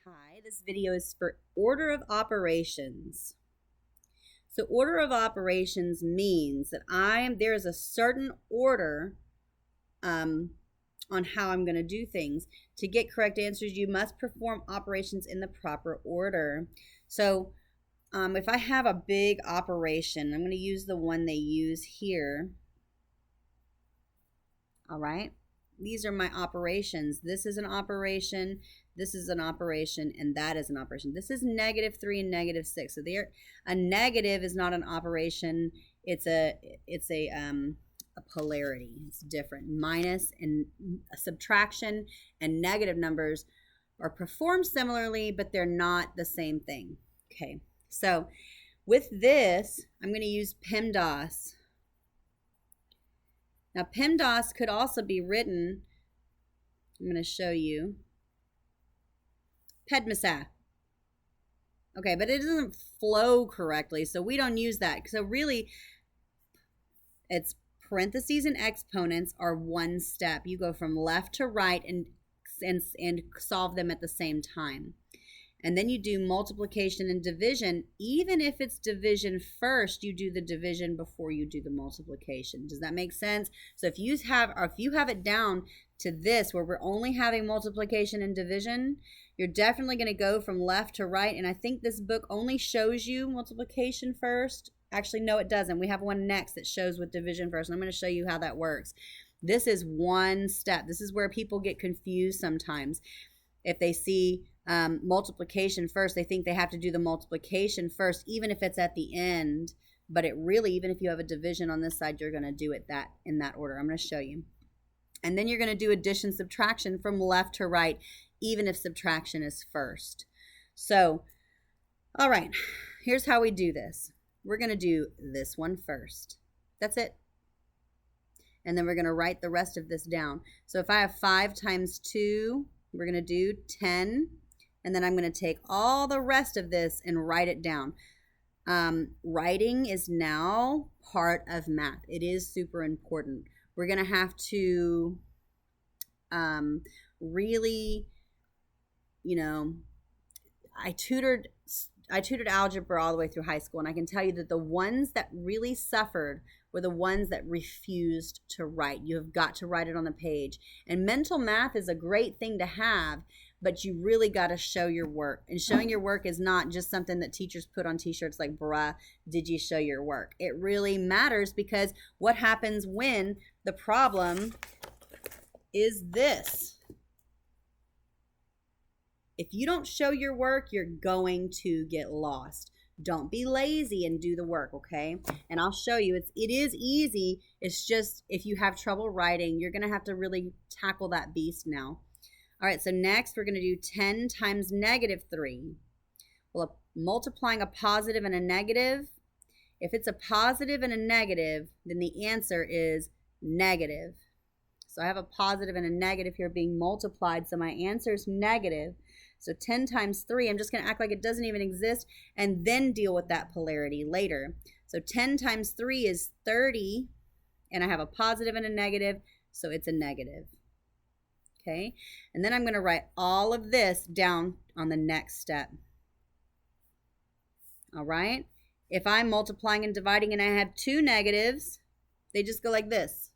Hi, this video is for order of operations. So order of operations means that there is a certain order on how I'm going to do things. To get correct answers, you must perform operations in the proper order. So if I have a big operation, I'm going to use the one they use here. All right. These are my operations. This is an operation, this is an operation, and that is an operation. This is -3 and -6. So a negative is not an operation. It's a polarity. It's different. Minus and subtraction and negative numbers are performed similarly, but they're not the same thing. Okay. So with this, I'm going to use PEMDAS. Now, PEMDAS could also be written, I'm going to show you, PEDMASA. Okay, but it doesn't flow correctly, so we don't use that. So really, it's parentheses and exponents are one step. You go from left to right and solve them at the same time. And then you do multiplication and division. Even if it's division first, you do the division before you do the multiplication. Does that make sense? So if you have it down to this where we're only having multiplication and division, you're definitely going to go from left to right. And I think this book only shows you multiplication first. Actually, no, it doesn't. We have one next that shows with division first. And I'm going to show you how that works. This is one step. This is where people get confused sometimes. If they see multiplication first, they think they have to do the multiplication first, even if it's at the end. But it really, even if you have a division on this side, you're going to do it in that order. I'm going to show you. And then you're going to do addition, subtraction from left to right, even if subtraction is first. So, all right, here's how we do this. We're going to do this one first. That's it. And then we're going to write the rest of this down. So if I have 5 times 2, we're going to do 10. And then I'm going to take all the rest of this and write it down. Writing is now part of math. It is super important. We're going to have to really, I tutored algebra all the way through high school, and I can tell you that the ones that really suffered were the ones that refused to write. You have got to write it on the page. And mental math is a great thing to have, but you really got to show your work. And showing your work is not just something that teachers put on t-shirts like, bruh, did you show your work? It really matters, because what happens when the problem is this? If you don't show your work, you're going to get lost. Don't be lazy and do the work, okay? And I'll show you. It is easy. It's just if you have trouble writing, you're going to have to really tackle that beast now. All right, so next we're going to do 10 times -3. Well, multiplying a positive and a negative. If it's a positive and a negative, then the answer is negative. So I have a positive and a negative here being multiplied, so my answer is negative. So 10 times 3, I'm just going to act like it doesn't even exist and then deal with that polarity later. So 10 times 3 is 30, and I have a positive and a negative, so it's a negative. Okay, and then I'm going to write all of this down on the next step. All right, if I'm multiplying and dividing and I have 2 negatives, they just go like this,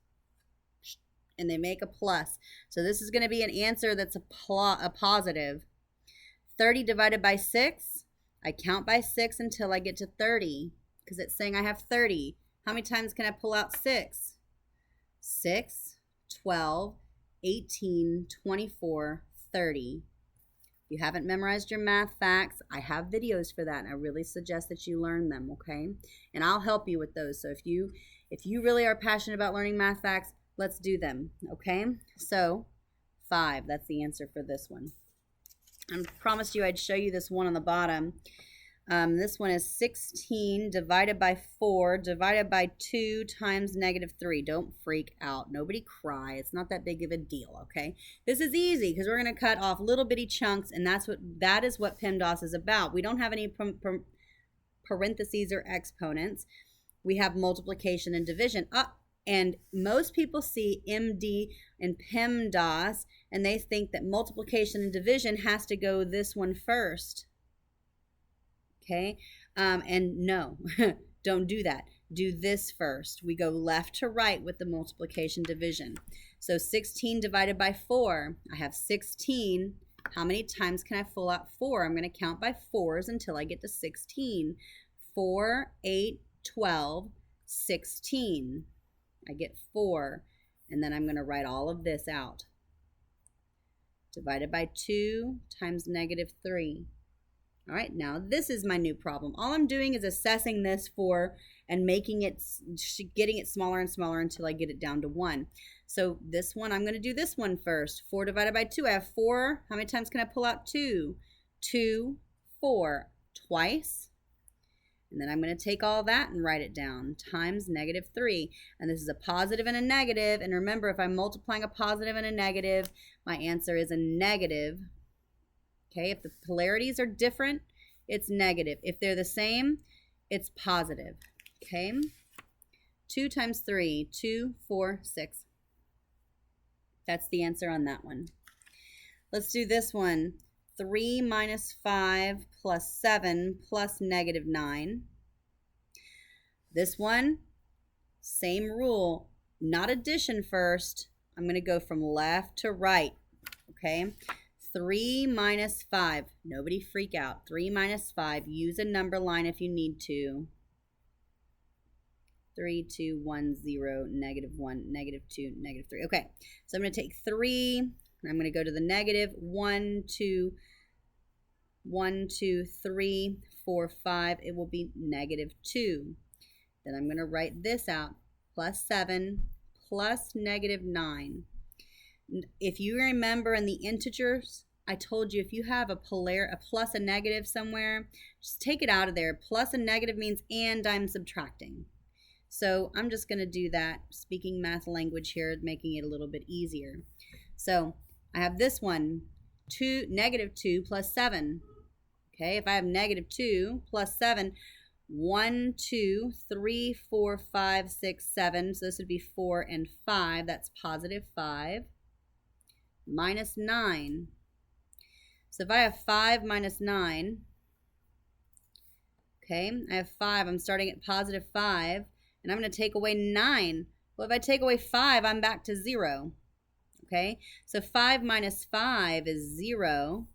and they make a plus. So this is going to be an answer that's a positive. 30 divided by 6, I count by 6 until I get to 30, because it's saying I have 30. How many times can I pull out 6? 6, 12, 18, 24, 30. If you haven't memorized your math facts, I have videos for that, and I really suggest that you learn them, okay? And I'll help you with those. So if you really are passionate about learning math facts, let's do them, okay? So 5, that's the answer for this one. I promised you I'd show you this one on the bottom. This one is 16 divided by 4 divided by 2 times -3. Don't freak out. Nobody cry. It's not that big of a deal, okay? This is easy because we're going to cut off little bitty chunks, and that is what PEMDAS is about. We don't have any parentheses or exponents. We have multiplication and division. And most people see MD and PEMDAS, and they think that multiplication and division has to go this one first. Okay, and no, don't do that. Do this first. We go left to right with the multiplication division. So 16 divided by 4, I have 16. How many times can I pull out 4? I'm going to count by 4s until I get to 16. 4, 8, 12, 16. I get 4, and then I'm going to write all of this out. Divided by 2 times negative 3. All right, now this is my new problem. All I'm doing is assessing this for and making it, getting it smaller and smaller until I get it down to 1. So this one, I'm going to do this one first. 4 divided by 2, I have 4. How many times can I pull out 2? 2, 4, twice. And then I'm going to take all that and write it down, times negative 3. And this is a positive and a negative. And remember, if I'm multiplying a positive and a negative, my answer is a negative. Okay, if the polarities are different, it's negative. If they're the same, it's positive. Okay, 2 times 3, 2, 4, 6. That's the answer on that one. Let's do this one. 3 minus 5 plus 7 plus negative 9. This one, same rule, not addition first. I'm going to go from left to right. Okay, 3 minus 5. Nobody freak out. 3 minus 5. Use a number line if you need to. 3, 2, 1, 0, negative 1, negative 2, negative 3. Okay, so I'm going to take 3. I'm going to go to the negative. 1, 2, 3, 4, 5. It will be negative 2. Then I'm going to write this out. Plus 7 plus negative 9. If you remember in the integers, I told you if you have a plus, a negative somewhere, just take it out of there. Plus and negative means and I'm subtracting. So I'm just going to do that, speaking math language here, making it a little bit easier. So I have this one, negative 2 plus 7. Okay, if I have negative 2 plus 7, 1, 2, 3, 4, 5, 6, 7. So this would be 4 and 5. That's positive 5. Minus 9. So if I have 5 minus 9, okay, I have 5. I'm starting at positive 5, and I'm going to take away 9. Well, if I take away 5, I'm back to 0. Okay, so 5 minus 5 is 0.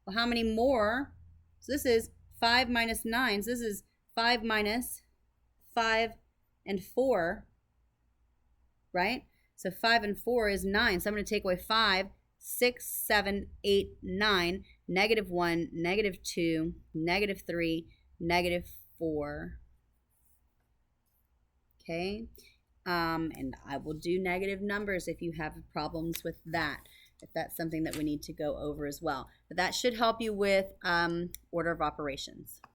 Well, how many more? So this is 5 minus 9. So this is 5 minus 5 and 4, right? So 5 and 4 is 9. So I'm going to take away 5, 6, 7, 8, 9, negative 1, negative 2, negative 3, negative 4. Okay, and I will do negative numbers if you have problems with that, if that's something that we need to go over as well. But that should help you with order of operations.